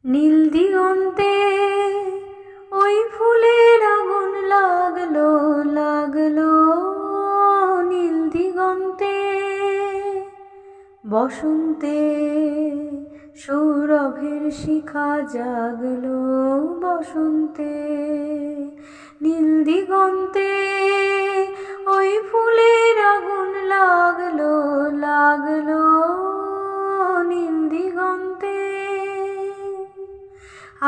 নীল দিগন্তে ওই ফুলের আগুন লাগলো লাগলো, নীল দিগন্তে বসন্তে সৌরভের শিখা জাগলো, বসন্তে নীল দিগন্তে ওই ফুলের আগুন লাগলো লাগলো, নীল দিগন্তে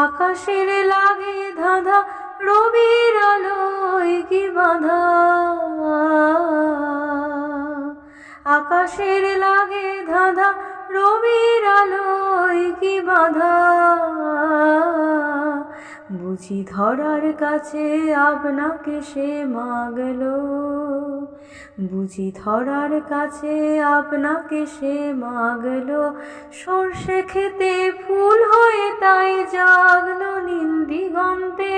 আকাশের লাগে ধাঁধা রবির আলোয় কি বাঁধা, আকাশের লাগে ধাঁধা রবির আলোয় কি বাঁধা, বুঝি ধরার কাছে আপনাকে সে মাগলো, বুঝি ধরার কাছে আপনাকে সে মাগলো, সর্ষে খেতে ফুল হয়ে তাই জাগলো, নীল দিগন্তে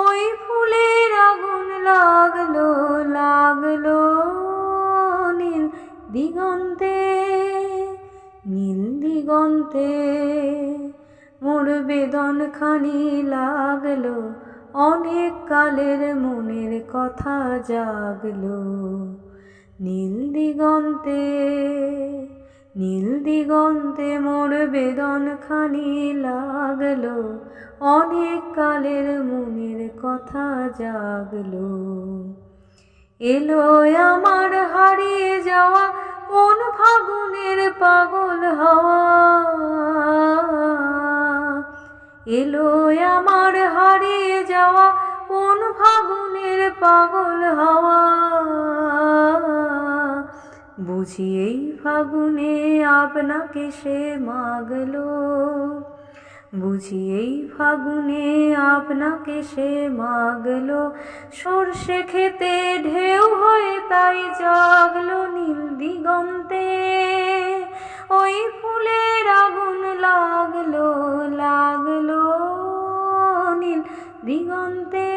ওই ফুলের আগুন লাগলো লাগলো, নীল দিগন্তে নীল দিগন্তে মোর বেদন খানি লাগলো, অনেক কালের মনের কথা জাগলো, নীল দিগন্তে নীল দিগন্তে মোর বেদন খানি লাগলো, অনেক কালের মনের কথা জাগলো। এলো আমার হারিয়ে যাওয়া কোন ফাগুনের পাগল হাওয়া, এলো আমার হারিয়ে যাওয়া কোন ফাগুনের পাগল হাওয়া, বুঝি এই ফাগুনে আপনাকে সে মাগলো, বুঝি এই ফাগুনে আপনাকে সে মাগলো, সর্ষে খেতে ঢেউ হয়ে তাই জাগলো, নীল দিগন্তে ওই ফুলের আগুন লাগলো লাগলো, নীল দিগন্তে।